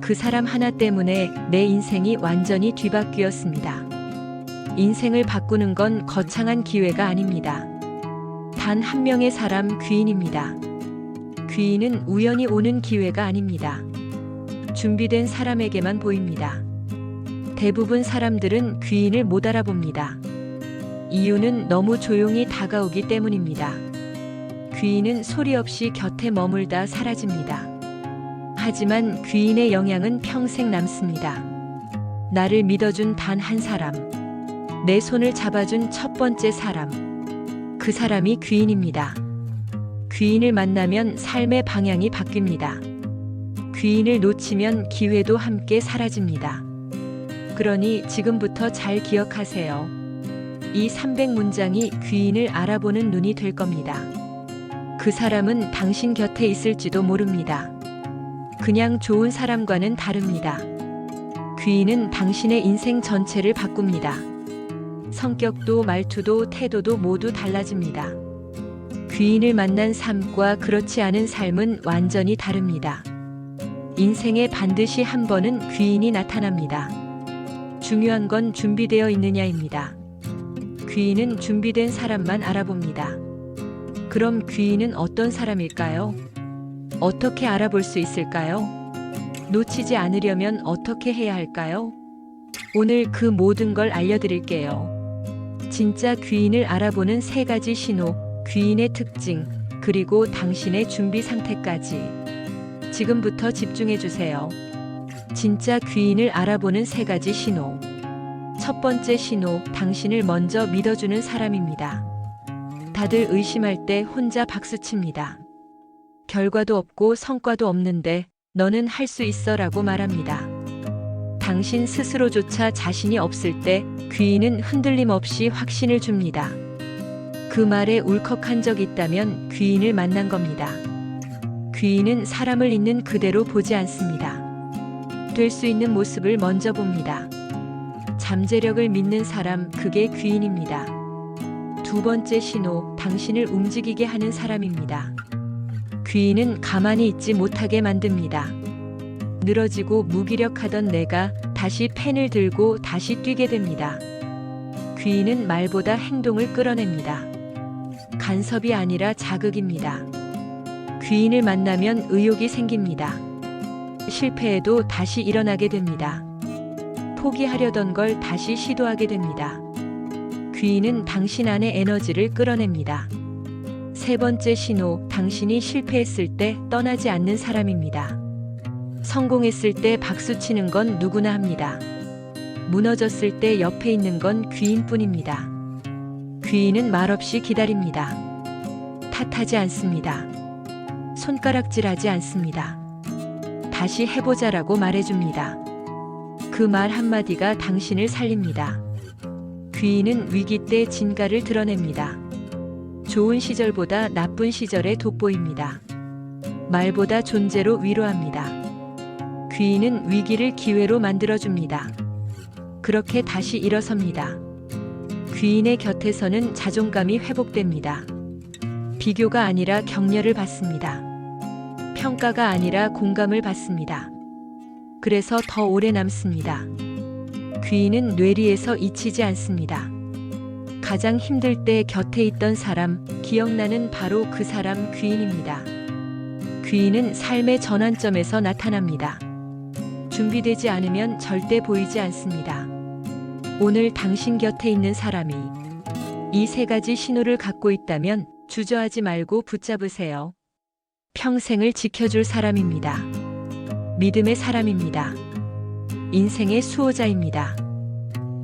그 사람 하나 때문에 내 인생이 완전히 뒤바뀌었습니다. 인생을 바꾸는 건 거창한 기회가 아닙니다. 단 한 명의 사람 귀인입니다. 귀인은 우연히 오는 기회가 아닙니다. 준비된 사람에게만 보입니다. 대부분 사람들은 귀인을 못 알아봅니다. 이유는 너무 조용히 다가오기 때문입니다. 귀인은 소리 없이 곁에 머물다 사라집니다. 하지만 귀인의 영향은 평생 남습니다. 나를 믿어준 단 한 사람, 내 손을 잡아준 첫 번째 사람, 그 사람이 귀인입니다. 귀인을 만나면 삶의 방향이 바뀝니다. 귀인을 놓치면 기회도 함께 사라집니다. 그러니 지금부터 잘 기억하세요. 이 300문장이 귀인을 알아보는 눈이 될 겁니다. 그 사람은 당신 곁에 있을지도 모릅니다. 그냥 좋은 사람과는 다릅니다. 귀인은 당신의 인생 전체를 바꿉니다. 성격도 말투도 태도도 모두 달라집니다. 귀인을 만난 삶과 그렇지 않은 삶은 완전히 다릅니다. 인생에 반드시 한 번은 귀인이 나타납니다. 중요한 건 준비되어 있느냐입니다. 귀인은 준비된 사람만 알아봅니다. 그럼 귀인은 어떤 사람일까요? 어떻게 알아볼 수 있을까요? 놓치지 않으려면 어떻게 해야 할까요? 오늘 그 모든 걸 알려드릴게요. 진짜 귀인을 알아보는 3가지 신호, 귀인의 특징, 그리고 당신의 준비 상태까지. 지금부터 집중해주세요. 진짜 귀인을 알아보는 3가지 신호. 첫 번째 신호, 당신을 먼저 믿어주는 사람입니다. 다들 의심할 때 혼자 박수칩니다. 결과도 없고 성과도 없는데 너는 할 수 있어 라고 말합니다. 당신 스스로조차 자신이 없을 때 귀인은 흔들림 없이 확신을 줍니다. 그 말에 울컥한 적 있다면 귀인을 만난 겁니다. 귀인은 사람을 있는 그대로 보지 않습니다. 될 수 있는 모습을 먼저 봅니다. 잠재력을 믿는 사람, 그게 귀인입니다. 두 번째 신호, 당신을 움직이게 하는 사람입니다. 귀인은 가만히 있지 못하게 만듭니다. 늘어지고 무기력하던 내가 다시 펜을 들고 다시 뛰게 됩니다. 귀인은 말보다 행동을 끌어냅니다. 간섭이 아니라 자극입니다. 귀인을 만나면 의욕이 생깁니다. 실패해도 다시 일어나게 됩니다. 포기하려던 걸 다시 시도하게 됩니다. 귀인은 당신 안의 에너지를 끌어냅니다. 세 번째 신호, 당신이 실패했을 때 떠나지 않는 사람입니다. 성공했을 때 박수치는 건 누구나 합니다. 무너졌을 때 옆에 있는 건 귀인뿐입니다. 귀인은 말없이 기다립니다. 탓하지 않습니다. 손가락질하지 않습니다. 다시 해보자라고 말해줍니다. 그 말 한마디가 당신을 살립니다. 귀인은 위기 때 진가를 드러냅니다. 좋은 시절보다 나쁜 시절에 돋보입니다. 말보다 존재로 위로합니다. 귀인은 위기를 기회로 만들어줍니다. 그렇게 다시 일어섭니다. 귀인의 곁에서는 자존감이 회복됩니다. 비교가 아니라 격려를 받습니다. 평가가 아니라 공감을 받습니다. 그래서 더 오래 남습니다. 귀인은 뇌리에서 잊히지 않습니다. 가장 힘들 때 곁에 있던 사람, 기억나는 바로 그 사람 귀인입니다. 귀인은 삶의 전환점에서 나타납니다. 준비되지 않으면 절대 보이지 않습니다. 오늘 당신 곁에 있는 사람이 이 3가지 신호를 갖고 있다면 주저하지 말고 붙잡으세요. 평생을 지켜줄 사람입니다. 믿음의 사람입니다. 인생의 수호자입니다.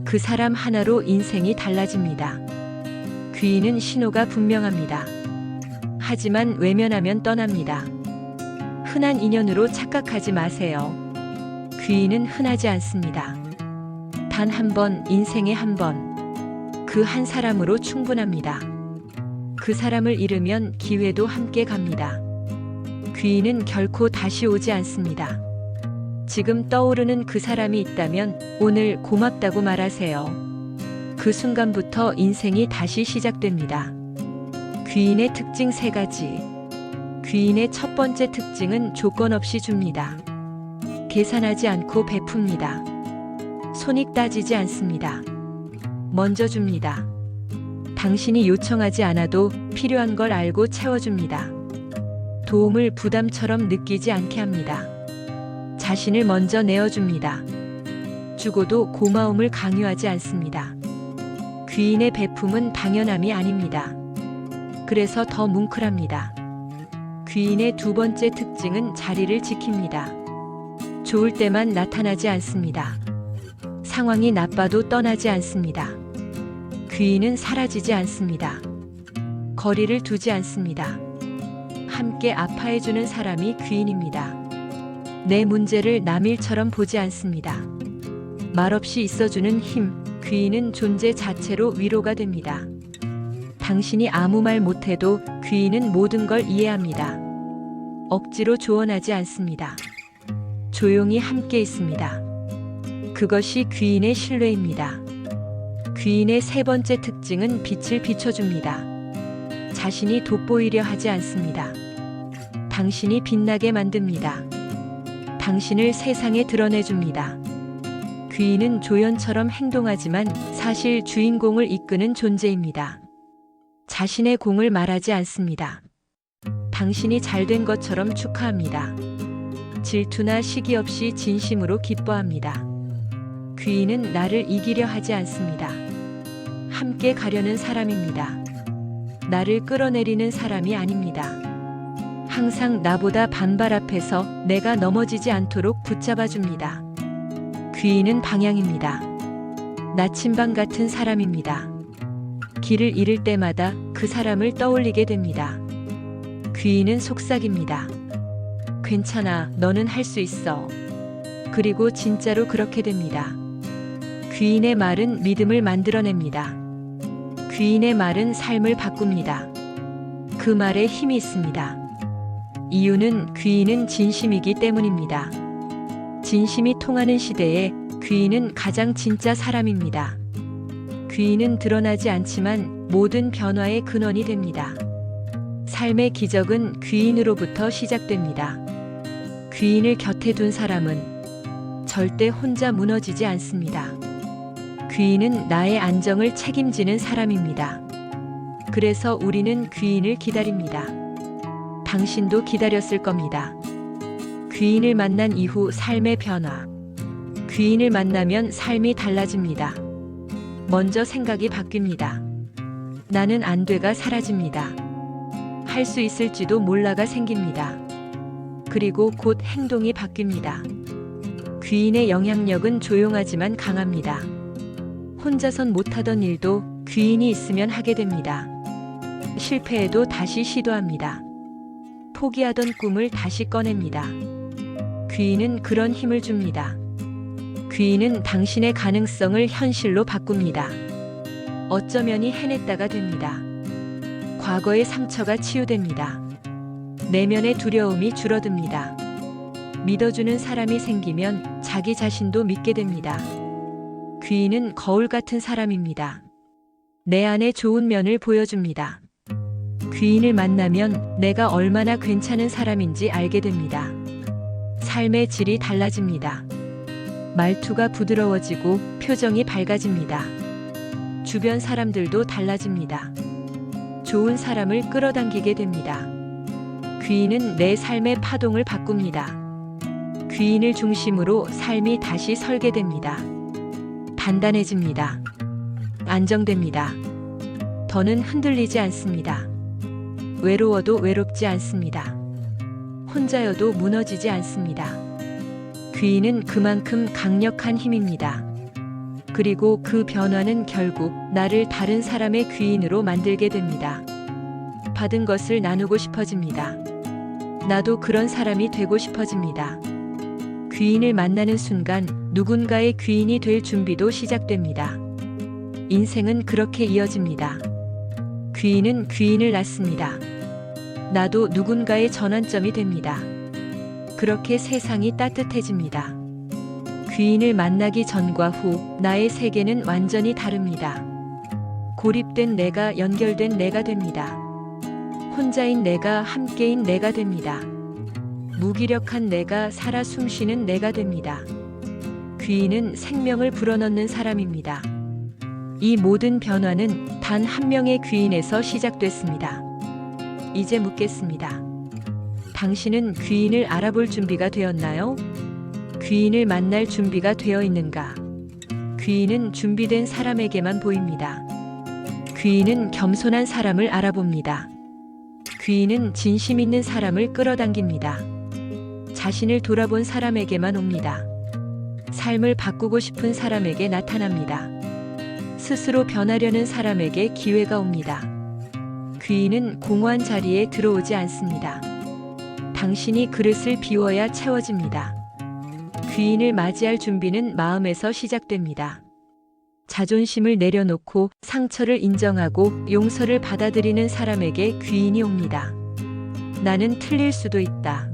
그 사람 하나로 인생이 달라집니다. 귀인은 신호가 분명합니다. 하지만 외면하면 떠납니다. 흔한 인연으로 착각하지 마세요. 귀인은 흔하지 않습니다. 단 한 번, 인생에 한 번. 그 한 사람으로 충분합니다. 그 사람을 잃으면 기회도 함께 갑니다. 귀인은 결코 다시 오지 않습니다. 지금 떠오르는 그 사람이 있다면 오늘 고맙다고 말하세요. 그 순간부터 인생이 다시 시작됩니다. 귀인의 특징 3가지. 귀인의 첫 번째 특징은 조건 없이 줍니다. 계산하지 않고 베풉니다. 손익 따지지 않습니다. 먼저 줍니다. 당신이 요청하지 않아도 필요한 걸 알고 채워줍니다. 도움을 부담처럼 느끼지 않게 합니다. 자신을 먼저 내어줍니다. 주고도 고마움을 강요하지 않습니다. 귀인의 베품은 당연함이 아닙니다. 그래서 더 뭉클합니다. 귀인의 두 번째 특징은 자리를 지킵니다. 좋을 때만 나타나지 않습니다. 상황이 나빠도 떠나지 않습니다. 귀인은 사라지지 않습니다. 거리를 두지 않습니다. 함께 아파해주는 사람이 귀인입니다. 내 문제를 남일처럼 보지 않습니다. 말없이 있어주는 힘, 귀인은 존재 자체로 위로가 됩니다. 당신이 아무 말 못해도 귀인은 모든 걸 이해합니다. 억지로 조언하지 않습니다. 조용히 함께 있습니다. 그것이 귀인의 신뢰입니다. 귀인의 세 번째 특징은 빛을 비춰줍니다. 자신이 돋보이려 하지 않습니다. 당신이 빛나게 만듭니다. 당신을 세상에 드러내줍니다. 귀인은 조연처럼 행동하지만 사실 주인공을 이끄는 존재입니다. 자신의 공을 말하지 않습니다. 당신이 잘된 것처럼 축하합니다. 질투나 시기 없이 진심으로 기뻐합니다. 귀인은 나를 이기려 하지 않습니다. 함께 가려는 사람입니다. 나를 끌어내리는 사람이 아닙니다. 항상 나보다 반발 앞에서 내가 넘어지지 않도록 붙잡아줍니다. 귀인은 방향입니다. 나침반 같은 사람입니다. 길을 잃을 때마다 그 사람을 떠올리게 됩니다. 귀인은 속삭입니다. 괜찮아, 너는 할 수 있어. 그리고 진짜로 그렇게 됩니다. 귀인의 말은 믿음을 만들어냅니다. 귀인의 말은 삶을 바꿉니다. 그 말에 힘이 있습니다. 이유는 귀인은 진심이기 때문입니다. 진심이 통하는 시대에 귀인은 가장 진짜 사람입니다. 귀인은 드러나지 않지만 모든 변화의 근원이 됩니다. 삶의 기적은 귀인으로부터 시작됩니다. 귀인을 곁에 둔 사람은 절대 혼자 무너지지 않습니다. 귀인은 나의 안정을 책임지는 사람입니다. 그래서 우리는 귀인을 기다립니다. 당신도 기다렸을 겁니다. 귀인을 만난 이후 삶의 변화. 귀인을 만나면 삶이 달라집니다. 먼저 생각이 바뀝니다. 나는 안 돼가 사라집니다. 할 수 있을지도 몰라가 생깁니다. 그리고 곧 행동이 바뀝니다. 귀인의 영향력은 조용하지만 강합니다. 혼자선 못하던 일도 귀인이 있으면 하게 됩니다. 실패해도 다시 시도합니다. 포기하던 꿈을 다시 꺼냅니다. 귀인은 그런 힘을 줍니다. 귀인은 당신의 가능성을 현실로 바꿉니다. 어쩌면이 해냈다가 됩니다. 과거의 상처가 치유됩니다. 내면의 두려움이 줄어듭니다. 믿어주는 사람이 생기면 자기 자신도 믿게 됩니다. 귀인은 거울 같은 사람입니다. 내 안의 좋은 면을 보여줍니다. 귀인을 만나면 내가 얼마나 괜찮은 사람인지 알게 됩니다. 삶의 질이 달라집니다. 말투가 부드러워지고 표정이 밝아집니다. 주변 사람들도 달라집니다. 좋은 사람을 끌어당기게 됩니다. 귀인은 내 삶의 파동을 바꿉니다. 귀인을 중심으로 삶이 다시 설계됩니다. 단단해집니다. 안정됩니다. 더는 흔들리지 않습니다. 외로워도 외롭지 않습니다. 혼자여도 무너지지 않습니다. 귀인은 그만큼 강력한 힘입니다. 그리고 그 변화는 결국 나를 다른 사람의 귀인으로 만들게 됩니다. 받은 것을 나누고 싶어집니다. 나도 그런 사람이 되고 싶어집니다. 귀인을 만나는 순간 누군가의 귀인이 될 준비도 시작됩니다. 인생은 그렇게 이어집니다. 귀인은 귀인을 낳습니다. 나도 누군가의 전환점이 됩니다. 그렇게 세상이 따뜻해집니다. 귀인을 만나기 전과 후 나의 세계는 완전히 다릅니다. 고립된 내가 연결된 내가 됩니다. 혼자인 내가 함께인 내가 됩니다. 무기력한 내가 살아 숨쉬는 내가 됩니다. 귀인은 생명을 불어넣는 사람입니다. 이 모든 변화는 단 한 명의 귀인에서 시작됐습니다. 이제 묻겠습니다. 당신은 귀인을 알아볼 준비가 되었나요? 귀인을 만날 준비가 되어 있는가? 귀인은 준비된 사람에게만 보입니다. 귀인은 겸손한 사람을 알아봅니다. 귀인은 진심 있는 사람을 끌어당깁니다. 자신을 돌아본 사람에게만 옵니다. 삶을 바꾸고 싶은 사람에게 나타납니다. 스스로 변하려는 사람에게 기회가 옵니다. 귀인은 공허한 자리에 들어오지 않습니다. 당신이 그릇을 비워야 채워집니다. 귀인을 맞이할 준비는 마음에서 시작됩니다. 자존심을 내려놓고 상처를 인정하고 용서를 받아들이는 사람에게 귀인이 옵니다. 나는 틀릴 수도 있다.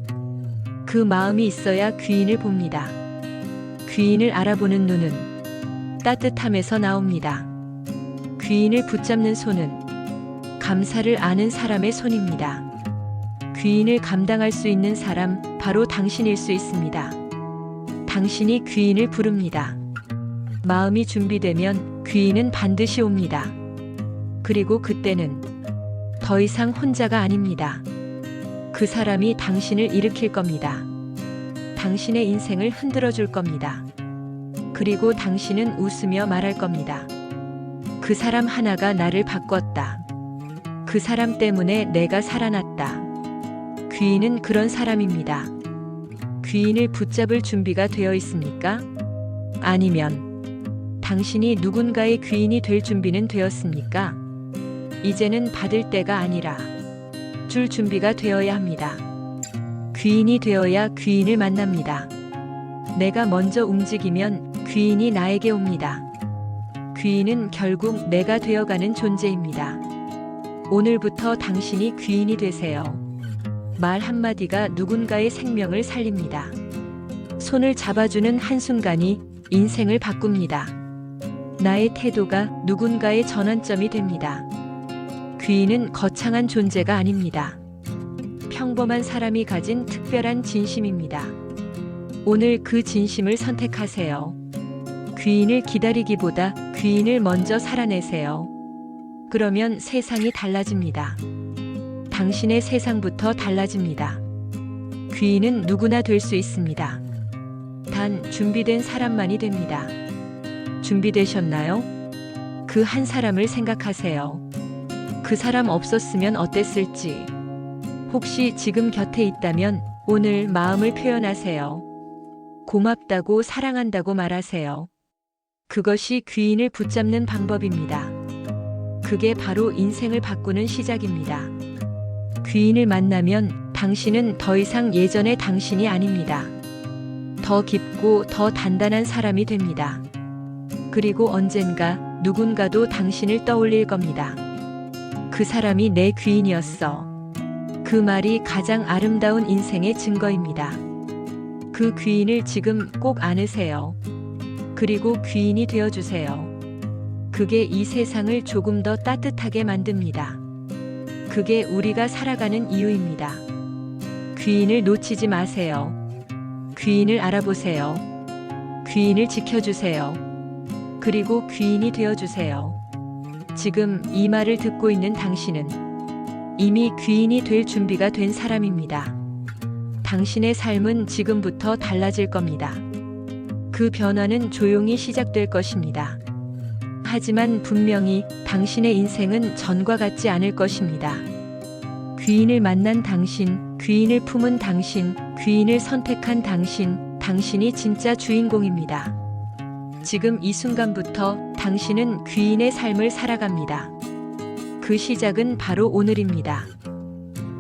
그 마음이 있어야 귀인을 봅니다. 귀인을 알아보는 눈은 따뜻함에서 나옵니다. 귀인을 붙잡는 손은 감사를 아는 사람의 손입니다. 귀인을 감당할 수 있는 사람 바로 당신일 수 있습니다. 당신이 귀인을 부릅니다. 마음이 준비되면 귀인은 반드시 옵니다. 그리고 그때는 더 이상 혼자가 아닙니다. 그 사람이 당신을 일으킬 겁니다. 당신의 인생을 흔들어 줄 겁니다. 그리고 당신은 웃으며 말할 겁니다. 그 사람 하나가 나를 바꿨다. 그 사람 때문에 내가 살아났다. 귀인은 그런 사람입니다. 귀인을 붙잡을 준비가 되어 있습니까? 아니면 당신이 누군가의 귀인이 될 준비는 되었습니까? 이제는 받을 때가 아니라 줄 준비가 되어야 합니다. 귀인이 되어야 귀인을 만납니다. 내가 먼저 움직이면 귀인이 나에게 옵니다. 귀인은 결국 내가 되어가는 존재입니다. 오늘부터 당신이 귀인이 되세요. 말 한마디가 누군가의 생명을 살립니다. 손을 잡아주는 한순간이 인생을 바꿉니다. 나의 태도가 누군가의 전환점이 됩니다. 귀인은 거창한 존재가 아닙니다. 평범한 사람이 가진 특별한 진심입니다. 오늘 그 진심을 선택하세요. 귀인을 기다리기보다 귀인을 먼저 살아내세요. 그러면 세상이 달라집니다. 당신의 세상부터 달라집니다. 귀인은 누구나 될 수 있습니다. 단 준비된 사람만이 됩니다. 준비되셨나요? 그 한 사람을 생각하세요. 그 사람 없었으면 어땠을지. 혹시 지금 곁에 있다면 오늘 마음을 표현하세요. 고맙다고 사랑한다고 말하세요. 그것이 귀인을 붙잡는 방법입니다. 그게 바로 인생을 바꾸는 시작입니다. 귀인을 만나면 당신은 더 이상 예전의 당신이 아닙니다. 더 깊고 더 단단한 사람이 됩니다. 그리고 언젠가 누군가도 당신을 떠올릴 겁니다. 그 사람이 내 귀인이었어. 그 말이 가장 아름다운 인생의 증거입니다. 그 귀인을 지금 꼭 안으세요. 그리고 귀인이 되어주세요. 그게 이 세상을 조금 더 따뜻하게 만듭니다. 그게 우리가 살아가는 이유입니다. 귀인을 놓치지 마세요. 귀인을 알아보세요. 귀인을 지켜주세요. 그리고 귀인이 되어주세요. 지금 이 말을 듣고 있는 당신은 이미 귀인이 될 준비가 된 사람입니다. 당신의 삶은 지금부터 달라질 겁니다. 그 변화는 조용히 시작될 것입니다. 하지만 분명히 당신의 인생은 전과 같지 않을 것입니다. 귀인을 만난 당신, 귀인을 품은 당신, 귀인을 선택한 당신, 당신이 진짜 주인공입니다. 지금 이 순간부터 당신은 귀인의 삶을 살아갑니다. 그 시작은 바로 오늘입니다.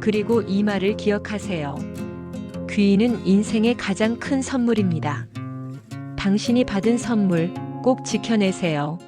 그리고 이 말을 기억하세요. 귀인은 인생의 가장 큰 선물입니다. 당신이 받은 선물 꼭 지켜내세요.